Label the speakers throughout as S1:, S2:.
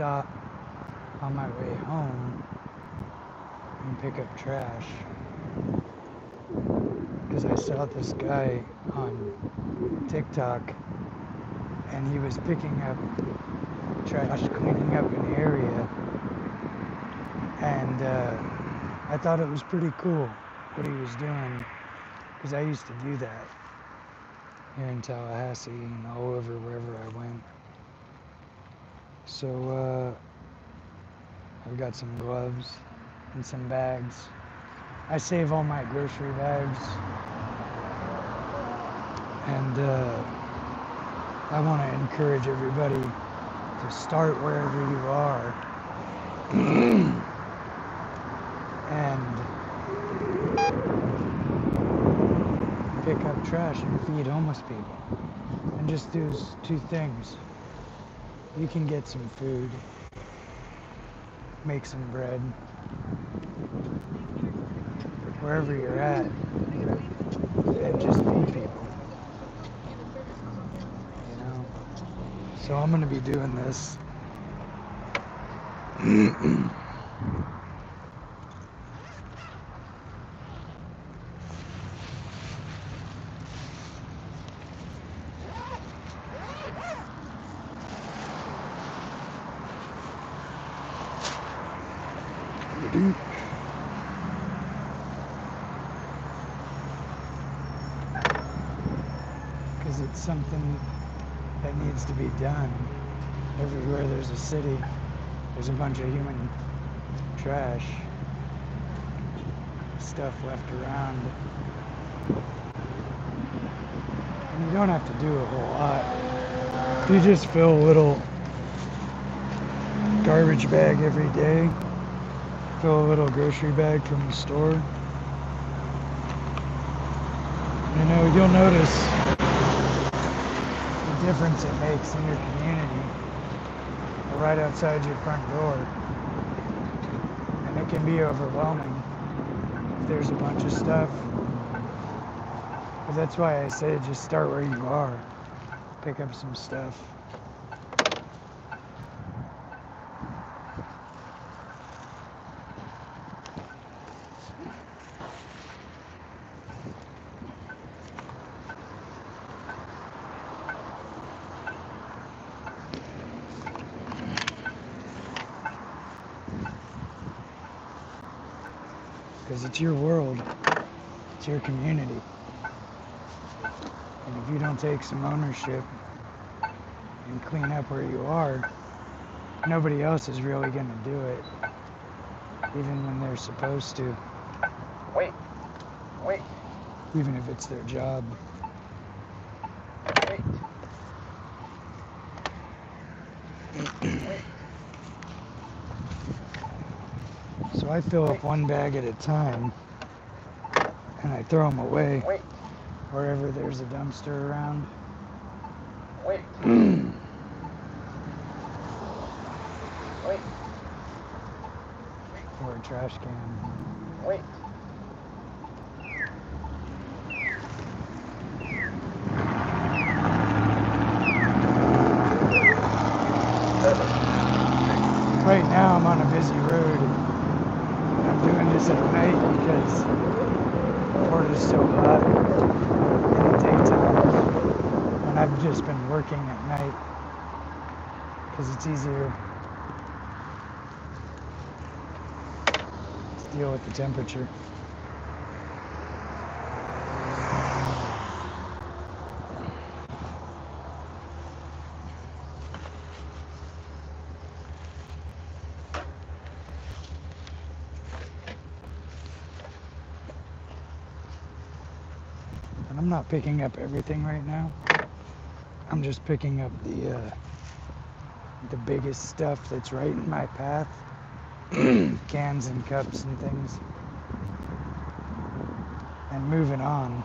S1: stop on my way home and pick up trash. Because I saw this guy on TikTok and he was picking up trash, cleaning up an area. And I thought it was pretty cool what he was doing. Because I used to do that here in Tallahassee and all over wherever I went. So I've got some gloves and some bags. I save all my grocery bags, and I want to encourage everybody to start wherever you are and pick up trash and feed homeless people. And just do two things. You can get some food, make some bread, wherever you're at, and just feed people, you know? So I'm gonna be doing this. Because it's something that needs to be done. Everywhere there's a city, there's a bunch of human trash, stuff left around. And you don't have to do a whole lot. You just fill a little garbage bag every day, fill a little grocery bag from the store. You know, you'll notice the difference it makes in your community right outside your front door. And it can be overwhelming if there's a bunch of stuff. But that's why I say just start where you are. Pick up some stuff. Because it's your world, it's your community. And if you don't take some ownership and clean up where you are, nobody else is really going to do it, even when they're supposed to.
S2: Wait.
S1: Even if it's their job.
S2: Wait.
S1: So I fill up one bag at a time, and I throw them away wherever there's a dumpster around.
S2: Wait.
S1: Or a trash can.
S2: Wait.
S1: Right now I'm on a busy road. I'm doing this at night because Florida's so hot in the daytime. And I've just been working at night because it's easier to deal with the temperature. And I'm not picking up everything right now. I'm just picking up the biggest stuff that's right in my path. Cans and cups and things. And moving on.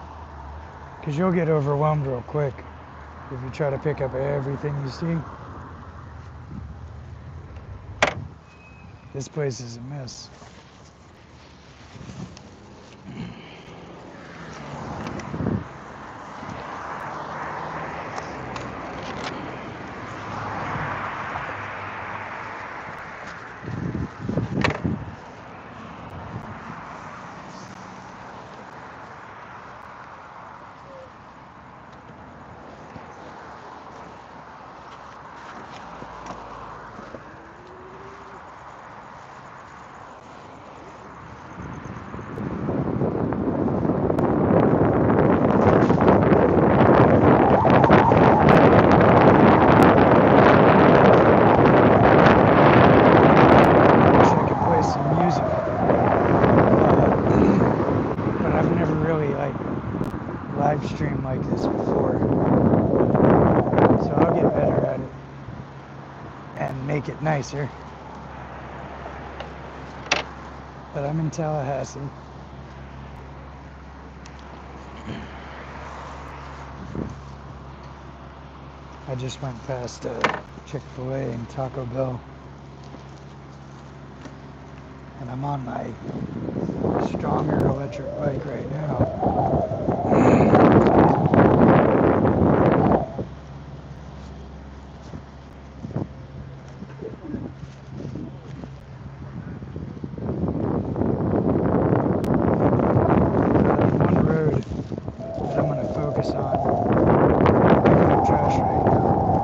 S1: Because you'll get overwhelmed real quick if you try to pick up everything you see. This place is a mess. it nicer. But I'm in Tallahassee. I just went past Chick-fil-A and Taco Bell. And I'm on my stronger electric bike right now. One road that I'm going to focus on picking up trash right now.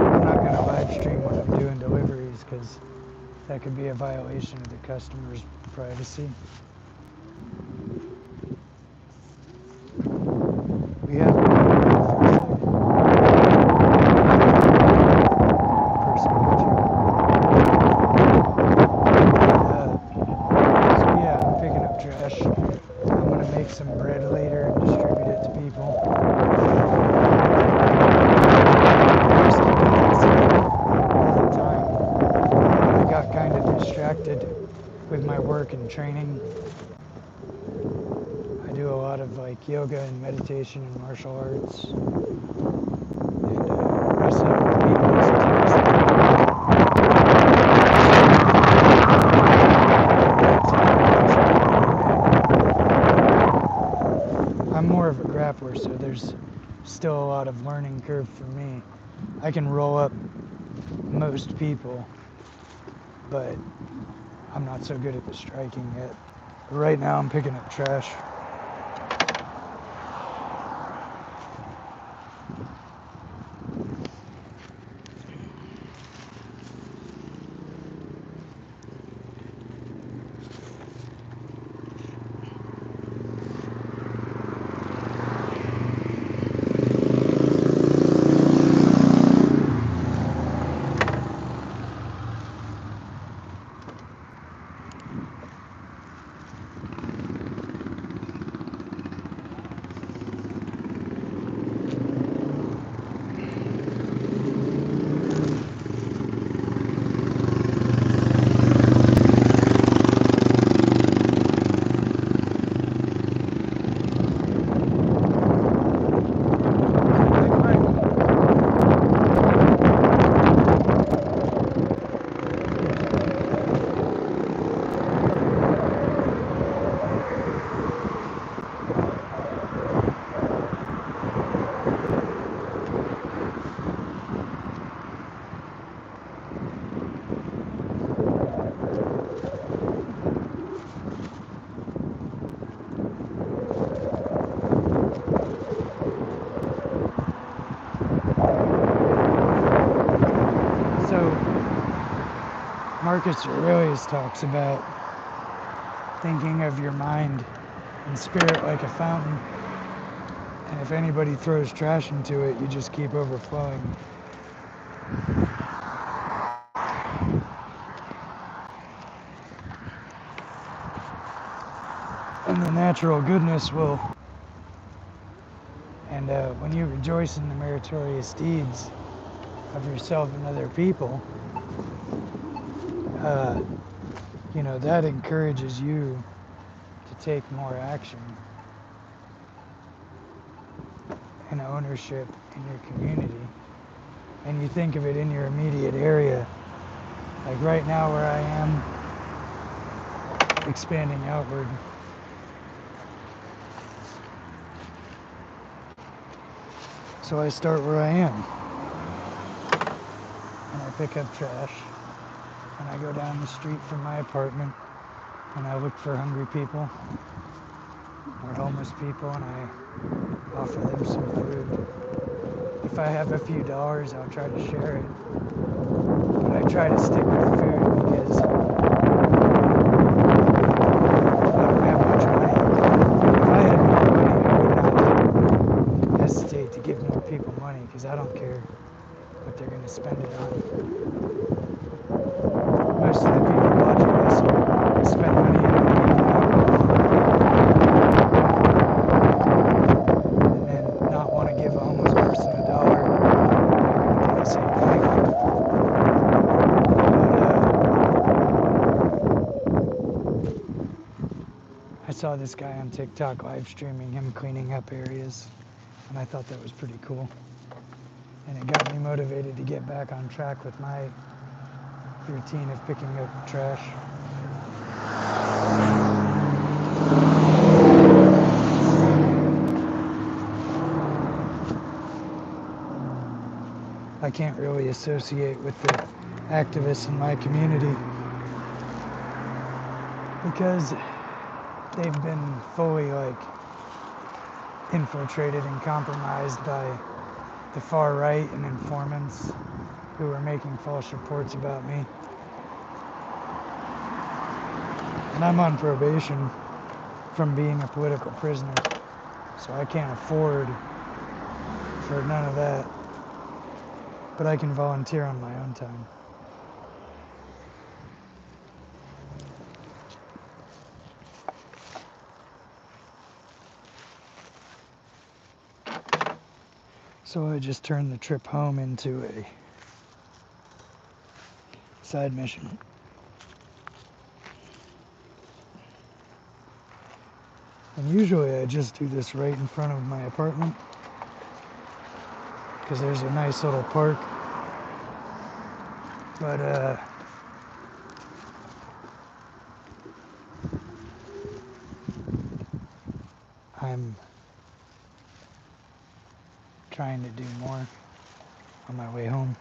S1: I'm not going to live stream when I'm doing deliveries because that could be a violation of the customer's privacy. We have person watching. So yeah, I'm picking up trash. I'm gonna make some bread later and distribute it to people. All the time. I got kind of distracted with my work and training. I do a lot of like yoga and meditation and martial arts. And wrestling with I'm more of a grappler, so there's still a lot of learning curve for me. I can roll up most people, but I'm not so good at the striking yet. But right now I'm picking up trash. Marcus Aurelius talks about thinking of your mind and spirit like a fountain, and if anybody throws trash into it, you just keep overflowing. And the natural goodness will, and when you rejoice in the meritorious deeds of yourself and other people, you know, that encourages you to take more action and ownership in your community. And you think of it in your immediate area. Like right now where I am, expanding outward. So I start where I am. And I pick up trash. And I go down the street from my apartment and I look for hungry people or homeless people and I offer them some food. If I have a few dollars, I'll try to share it. But I try to stick with food because I don't have much money. If I had more money, I would not hesitate to give more people money because I don't care what they're going to spend it on. Most of the people watching this spend money on and then saw this guy on TikTok live streaming him cleaning up areas, and I thought that was pretty cool. And it got me motivated to get back on track with my routine of picking up trash. I can't really associate with the activists in my community because they've been fully infiltrated and compromised by the far right and informants who are making false reports about me. And I'm on probation from being a political prisoner, so I can't afford for none of that. But I can volunteer on my own time. So I just turned the trip home into a side mission. And usually I just do this right in front of my apartment because there's a nice little park. But I'm trying to do more on my way home.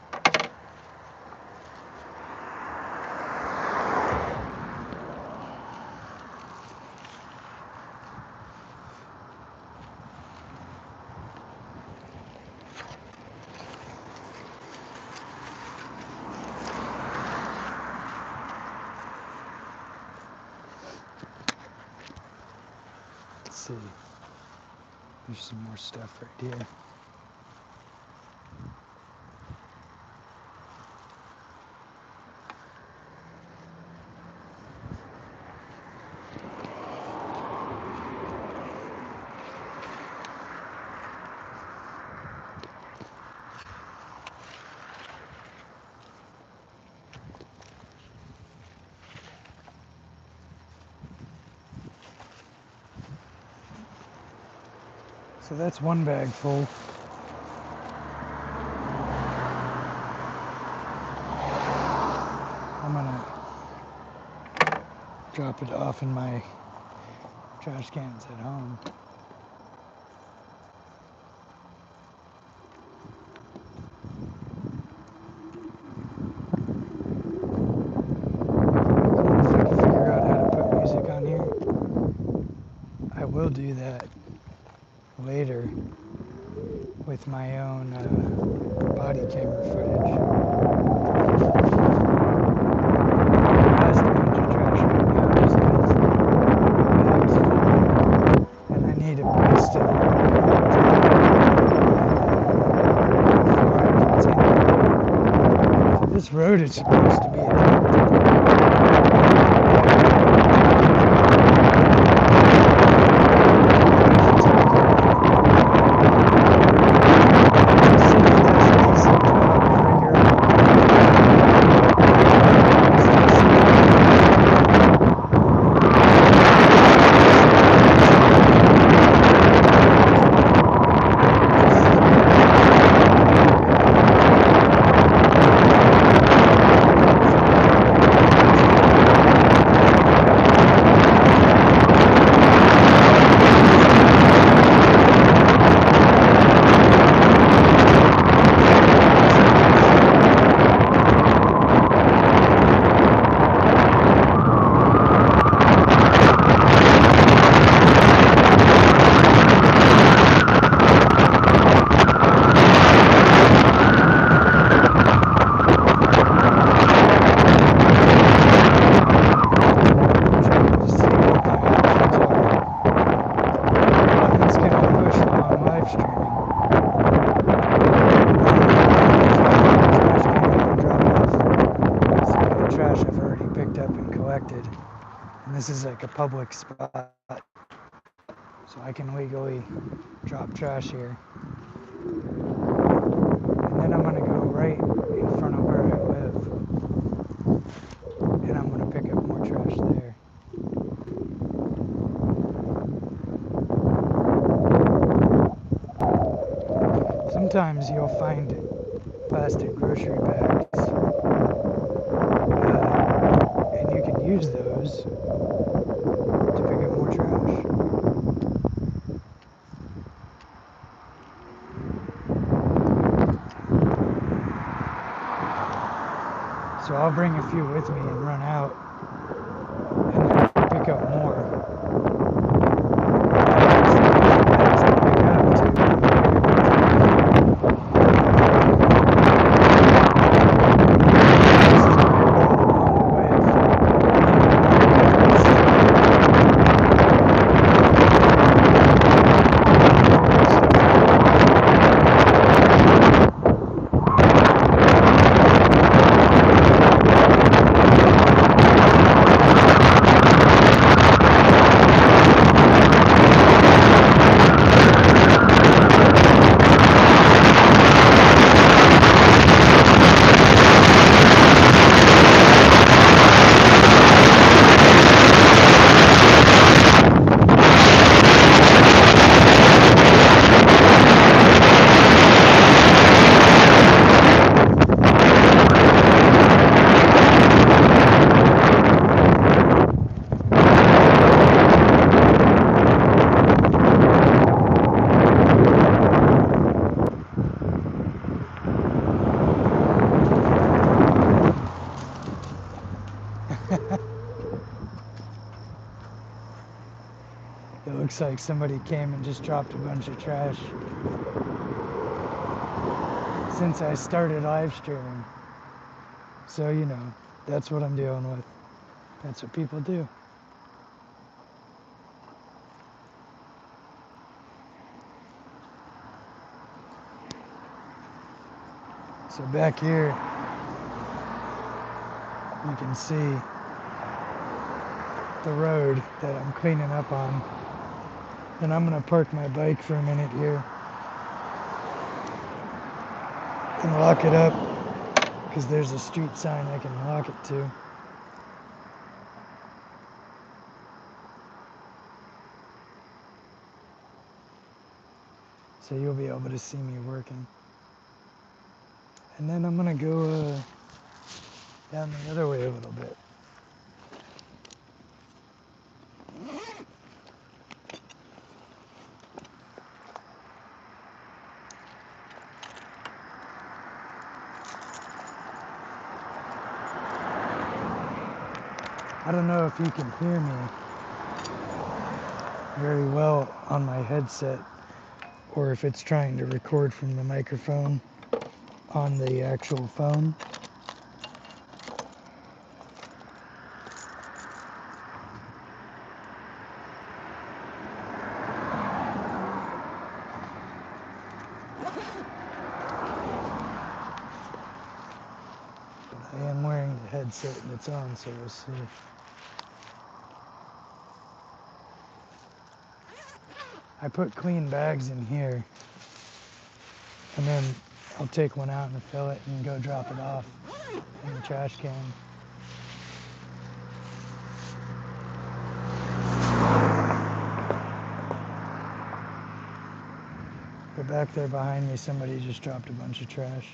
S1: Let's see. There's some more stuff right here. So that's one bag full. I'm gonna drop it off in my trash cans at home. If I can figure out how to put music on here, I will do that later with my own body camera footage. As the bunch of trash right now just because the bag's full and I need a place to before I continue. So this road is supposed to be a this is like a public spot, so I can legally drop trash here. And then I'm gonna go right in front of where I live, and I'm gonna pick up more trash there. sometimes you'll find plastic grocery bags, and you can use those to pick up more trash. So I'll bring a few with me and run out and then pick up more. Bags to pick up too. It looks like somebody came and just dropped a bunch of trash since I started live streaming. So, you know, that's what I'm dealing with. That's what people do. So back here, you can see the road that I'm cleaning up on. And I'm gonna park my bike for a minute here and lock it up because there's a street sign I can lock it to. So you'll be able to see me working. And then I'm gonna go down the other way a little bit. I don't know if you can hear me very well on my headset or if it's trying to record from the microphone on the actual phone. I am wearing the headset and it's on, so we'll see. I put clean bags in here, and then I'll take one out and fill it and go drop it off in the trash can. But back there behind me, somebody just dropped a bunch of trash.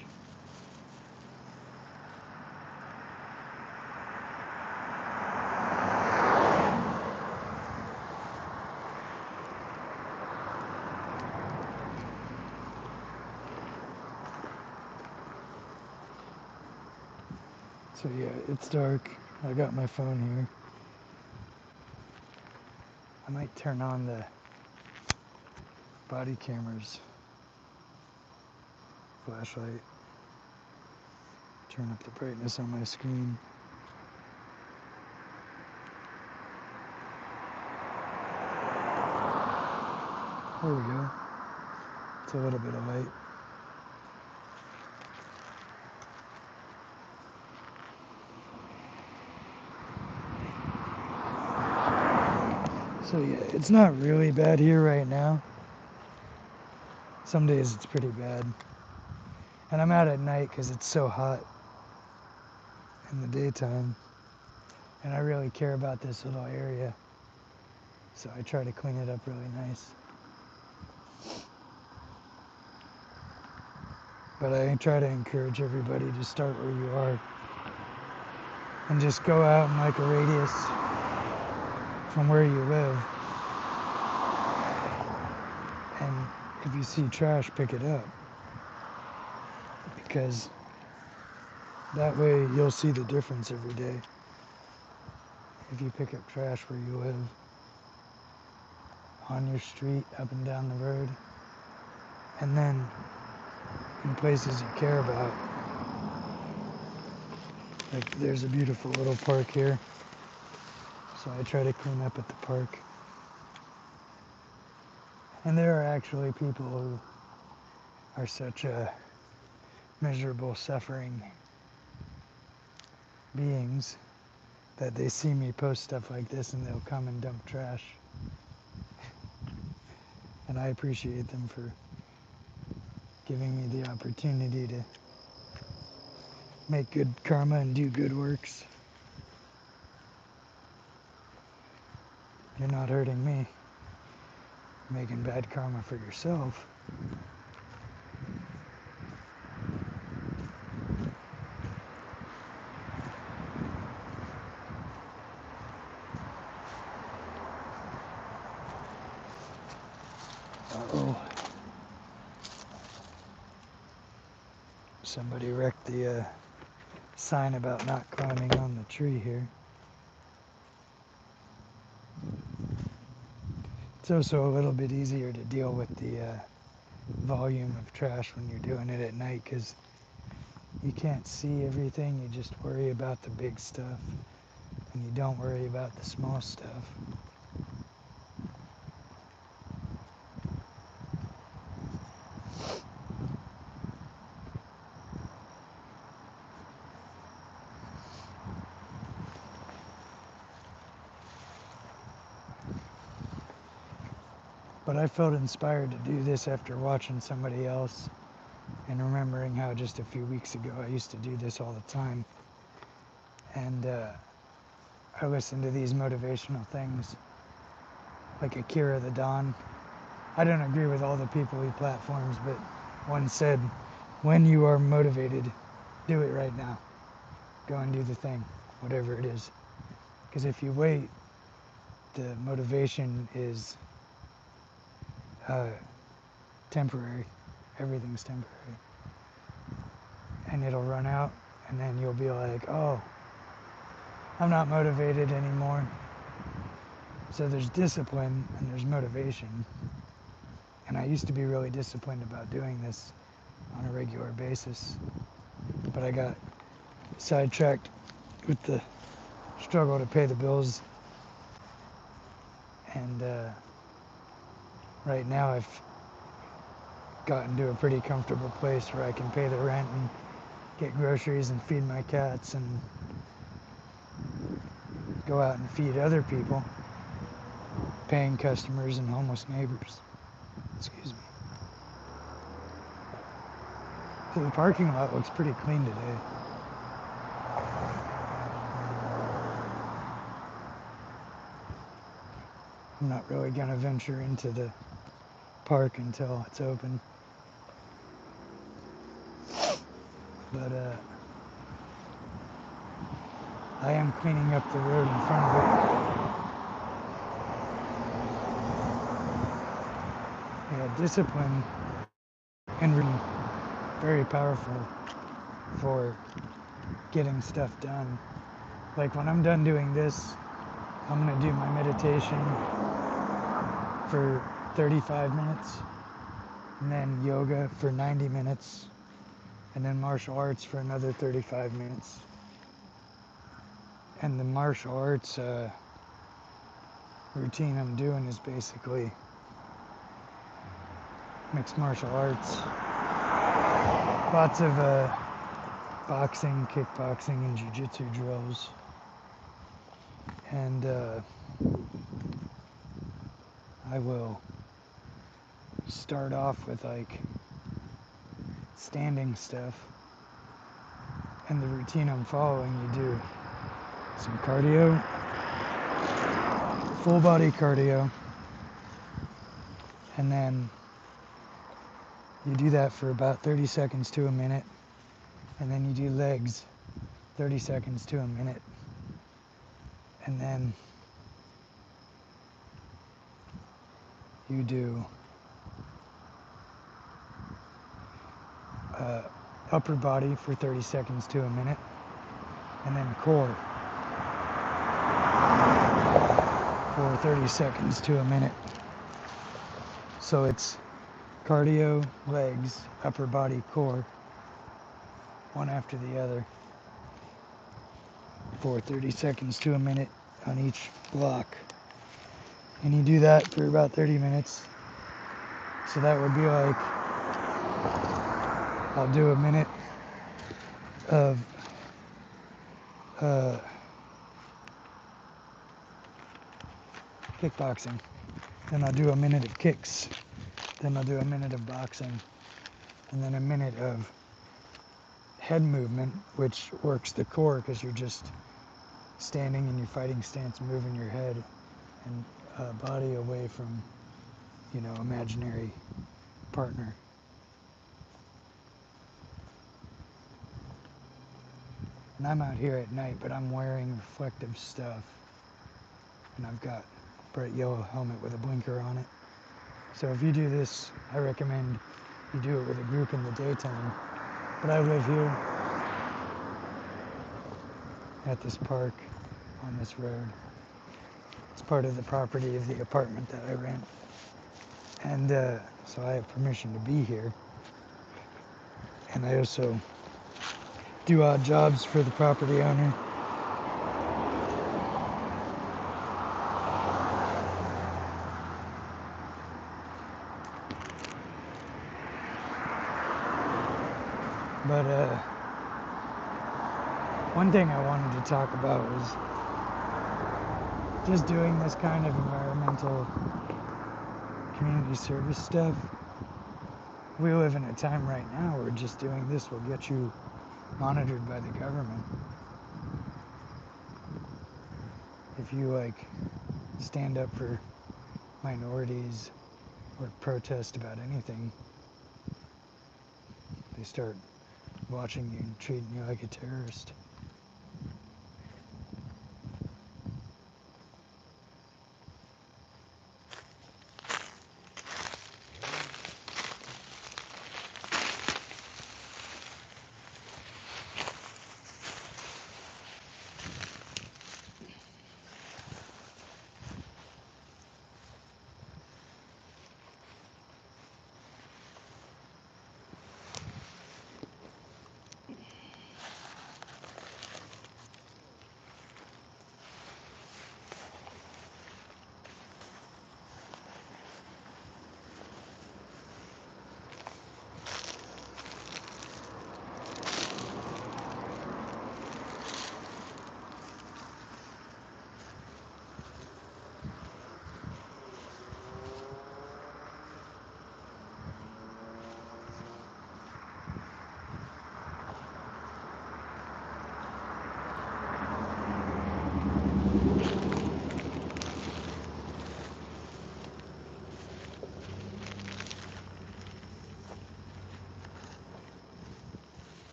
S1: So yeah, it's dark. I got my phone here. I might turn on the body camera's flashlight. Turn up the brightness on my screen. There we go. It's a little bit of light. So yeah, it's not really bad here right now. Some days it's pretty bad. And I'm out at night because it's so hot in the daytime. And I really care about this little area. So I try to clean it up really nice. But I try to encourage everybody to start where you are and just go out in like a radius from where you live. And if you see trash, pick it up. Because that way you'll see the difference every day. If you pick up trash where you live, on your street, up and down the road, and then in places you care about. Like there's a beautiful little park here, so I try to clean up at the park. And there are actually people who are such miserable, suffering beings that they see me post stuff like this and they'll come and dump trash. And I appreciate them for giving me the opportunity to make good karma and do good works. You're not hurting me. You're making bad karma for yourself. Uh-oh. Somebody wrecked the sign about not climbing on the tree here. It's also a little bit easier to deal with the volume of trash when you're doing it at night because you can't see everything. You just worry about the big stuff and you don't worry about the small stuff. But I felt inspired to do this after watching somebody else and remembering how just a few weeks ago I used to do this all the time. And I listened to these motivational things like Akira the Don. I don't agree with all the people he platforms, but one said, when you are motivated, do it right now. Go and do the thing, whatever it is. Because if you wait, the motivation is temporary. Everything's temporary. And it'll run out, and then you'll be like, oh, I'm not motivated anymore. So there's discipline and there's motivation. And I used to be really disciplined about doing this on a regular basis. But I got sidetracked with the struggle to pay the bills. And right now I've gotten to a pretty comfortable place where I can pay the rent and get groceries and feed my cats and go out and feed other people, paying customers and homeless neighbors. Excuse me. So the parking lot looks pretty clean today. I'm not really going to venture into the park until it's open. But I am cleaning up the road in front of it. Yeah, discipline and very powerful for getting stuff done. Like when I'm done doing this, I'm going to do my meditation for 35 minutes, and then yoga for 90 minutes, and then martial arts for another 35 minutes. And the martial arts routine I'm doing is basically mixed martial arts. Lots of boxing, kickboxing, and jiu-jitsu drills. And I will start off with like standing stuff. And the routine I'm following, you do some cardio, full body cardio, and then You do that for about 30 seconds to a minute, and then you do legs 30 seconds to a minute, and then you do upper body for 30 seconds to a minute, and then core for 30 seconds to a minute. So it's cardio, legs, upper body, core, one after the other, for 30 seconds to a minute on each block. And you do that for about 30 minutes. So that would be like, I'll do a minute of kickboxing, then I'll do a minute of kicks, then I'll do a minute of boxing, and then a minute of head movement, which works the core because you're just standing in your fighting stance, moving your head and body away from, imaginary partner. And I'm out here at night, but I'm wearing reflective stuff, and I've got a bright yellow helmet with a blinker on it. So if you do this, I recommend you do it with a group in the daytime. But I live here at this park on this road. It's part of the property of the apartment that I rent. And so I have permission to be here. And I also do odd jobs for the property owner. But one thing I wanted to talk about was just doing this kind of environmental community service stuff. We live in a time right now where just doing this will get you monitored by the government. If you stand up for minorities or protest about anything, they start watching you and treating you like a terrorist.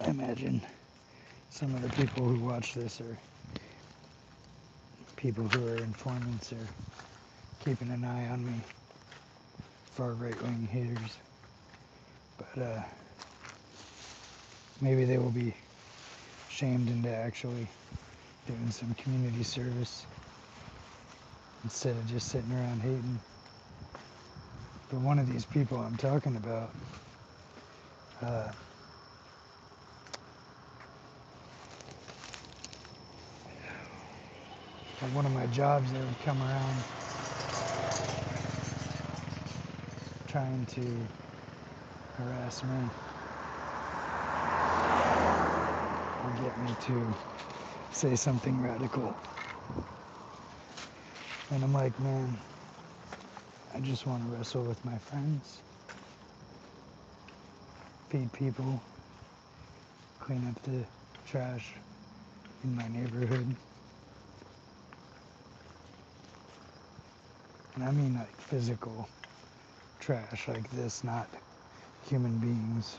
S1: I imagine some of the people who watch this are people who are informants or keeping an eye on me, far right-wing haters. But maybe they will be shamed into actually doing some community service instead of just sitting around hating. But one of these people I'm talking about, at one of my jobs, they would come around trying to harass me or get me to say something radical. And I'm like, man, I just want to wrestle with my friends, feed people, clean up the trash in my neighborhood. And I mean like physical trash like this, not human beings.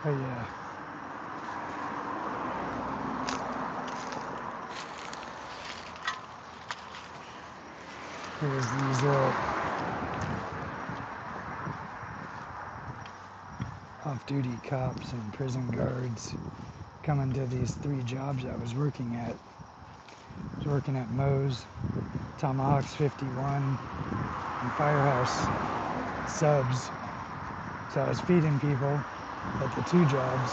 S1: Oh yeah. There's these off-duty cops and prison guards coming to these 3 jobs I was working at. I was working at Moe's, Tomahawks 51, and Firehouse Subs. So I was feeding people at the 2 jobs,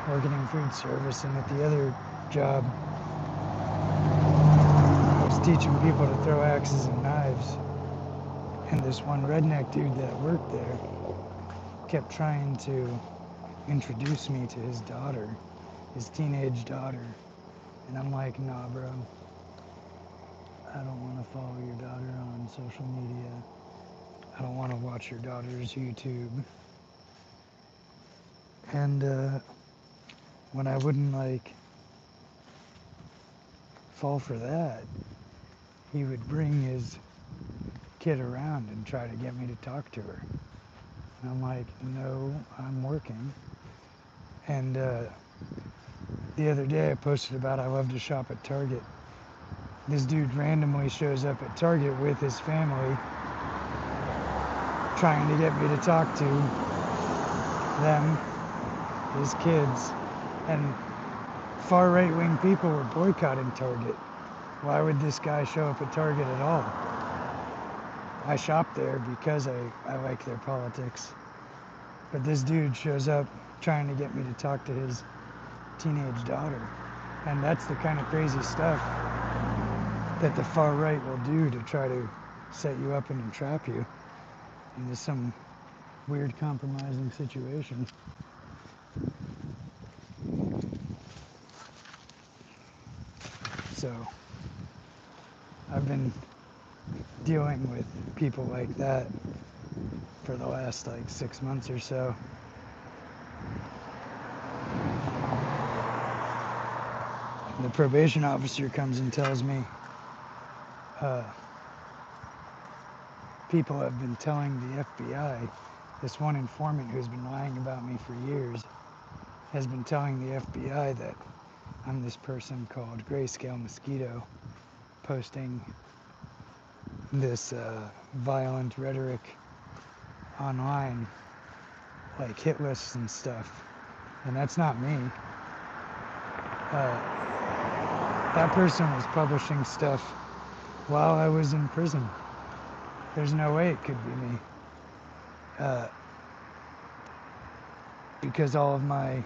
S1: working in food service, and at the other job, I was teaching people to throw axes and knives. And this one redneck dude that worked there kept trying to introduce me to his daughter, his teenage daughter. And I'm like, nah, bro, I don't want to follow your daughter on social media. I don't want to watch your daughter's YouTube. And when I wouldn't like fall for that, he would bring his kid around and try to get me to talk to her. And I'm like, no, I'm working. And the other day I posted about I love to shop at Target. This dude randomly shows up at Target with his family, trying to get me to talk to them, his kids. And far right-wing people were boycotting Target. Why would this guy show up at Target at all? I shop there because I like their politics. But this dude shows up trying to get me to talk to his teenage daughter. And that's the kind of crazy stuff that the far right will do to try to set you up and entrap you into some weird compromising situation. So I've been dealing with people like that for the last like 6 months or so. The probation officer comes and tells me people have been telling the FBI, this one informant who's been lying about me for years has been telling the FBI that I'm this person called Grayscale Mosquito, posting this violent rhetoric online, like hit lists and stuff. And that's not me. That person was publishing stuff while I was in prison. There's no way it could be me. Because all of my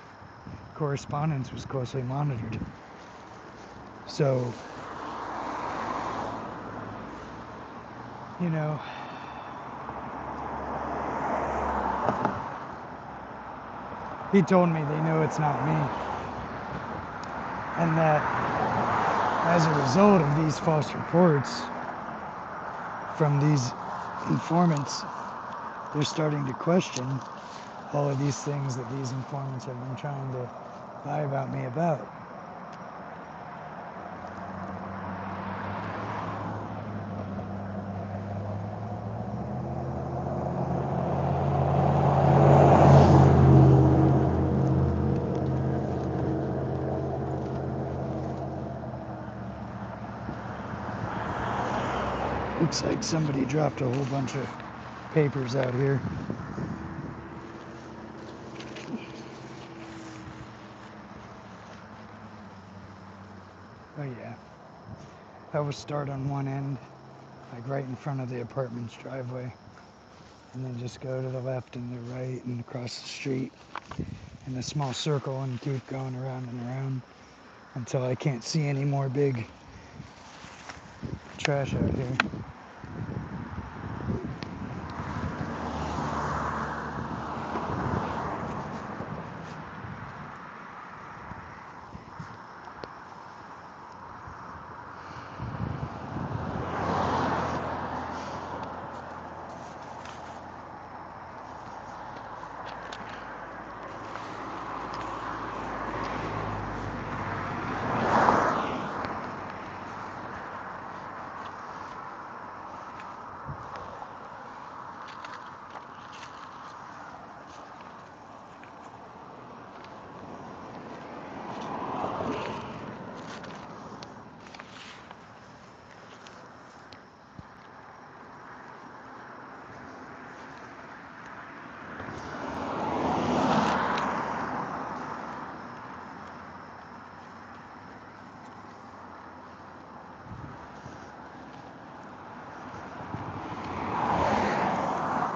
S1: correspondence was closely monitored. So, you know, he told me they know it's not me. And that as a result of these false reports from these informants, they're starting to question all of these things that these informants have been trying to lie about me about. Looks like somebody dropped a whole bunch of papers out here. Oh yeah, that was start on one end. like right in front of the apartment's driveway, and then just go to the left and the right and across the street in a small circle and keep going around and around until I can't see any more big trash out here.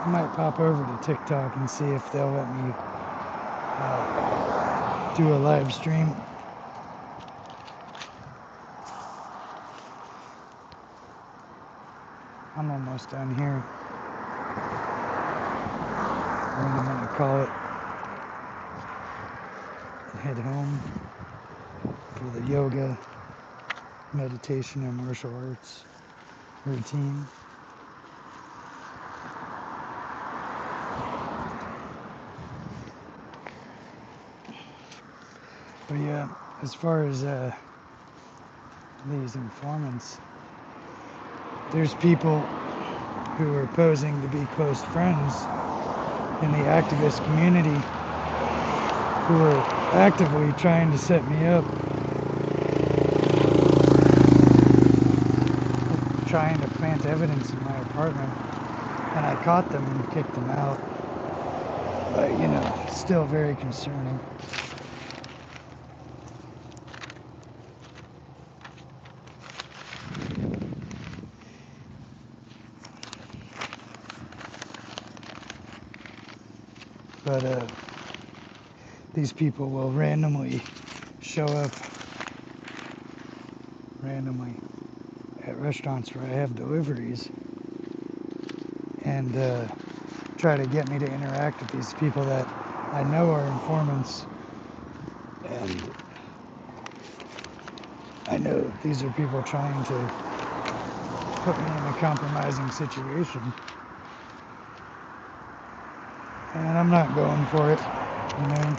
S1: I might pop over to TikTok and see if they'll let me do a live stream. I'm almost done here. What I'm gonna call it. Head home for the yoga, meditation, and martial arts routine. But yeah, as far as these informants, there's people who are posing to be close friends in the activist community who are actively trying to set me up, trying to plant evidence in my apartment, and I caught them and kicked them out. But you know, still very concerning. But these people will randomly show up randomly at restaurants where I have deliveries and try to get me to interact with these people that I know are informants, and I know these are people trying to put me in a compromising situation, and I'm not going for it, you know.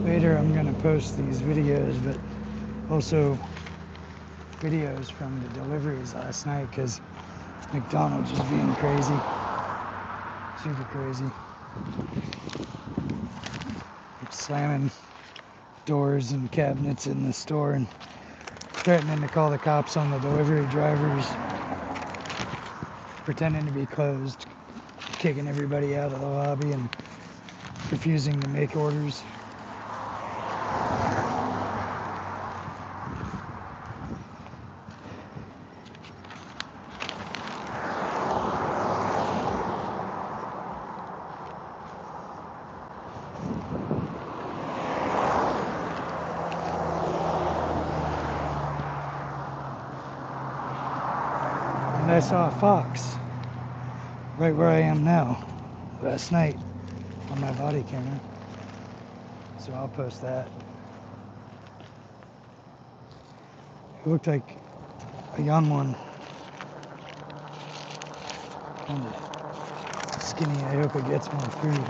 S1: Later I'm going to post these videos, but also videos from the deliveries last night, because McDonald's was being crazy, super crazy. It's slamming doors and cabinets in the store and threatening to call the cops on the delivery drivers, pretending to be closed, kicking everybody out of the lobby and refusing to make orders. And I saw a fox right where I am now last night on my body camera, so I'll post that. It looked like a young one. Kind of skinny. I hope it gets more food.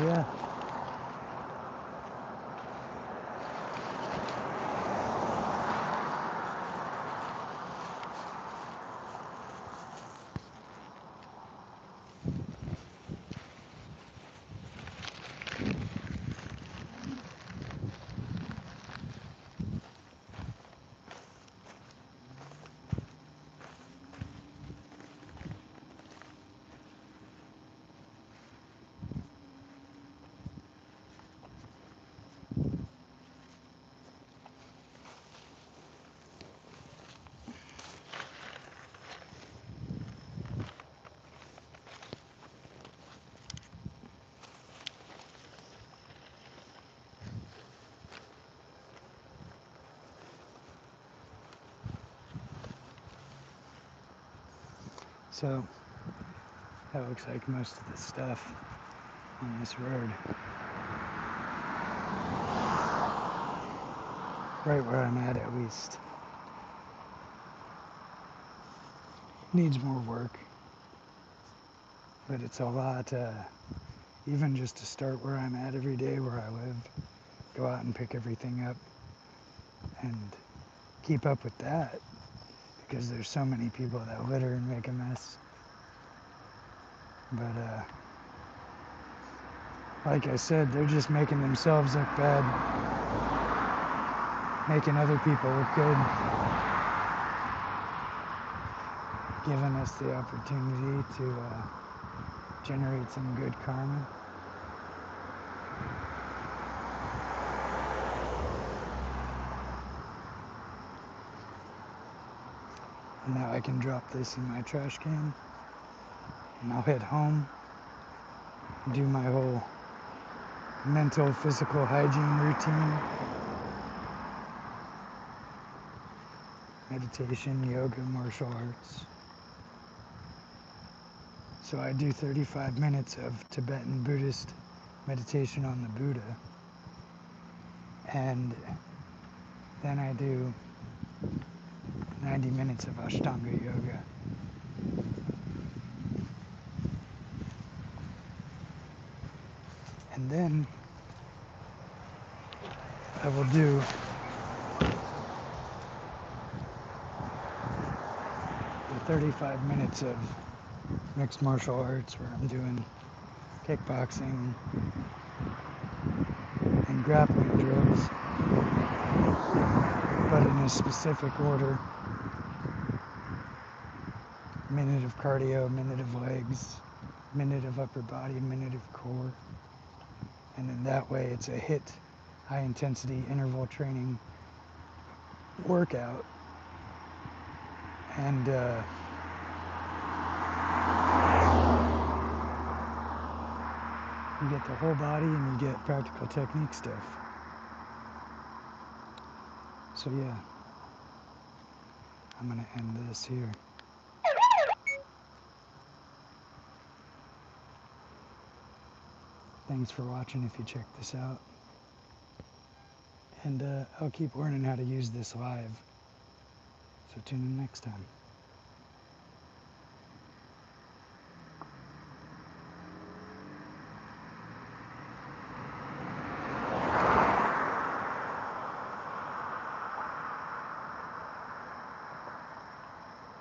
S1: Yeah. So that looks like most of the stuff on this road. Right where I'm at least. Needs more work. But it's a lot, even just to start where I'm at every day, where I live, go out and pick everything up and keep up with that, because there's so many people that litter and make a mess. But like I said, they're just making themselves look bad, making other people look good, giving us the opportunity to generate some good karma. And now I can drop this in my trash can, and I'll head home, do my whole mental, physical hygiene routine. Meditation, yoga, martial arts. So I do 35 minutes of Tibetan Buddhist meditation on the Buddha. And then I do 90 minutes of Ashtanga yoga. And then I will do the 35 minutes of mixed martial arts, where I'm doing kickboxing and grappling drills, but in a specific order. Minute of cardio, minute of legs, minute of upper body, minute of core. And in that way, it's a HIIT, high intensity interval training workout. And you get the whole body and you get practical technique stuff. So yeah, I'm gonna end this here. Thanks for watching if you check this out. And I'll keep learning how to use this live. So tune in next time.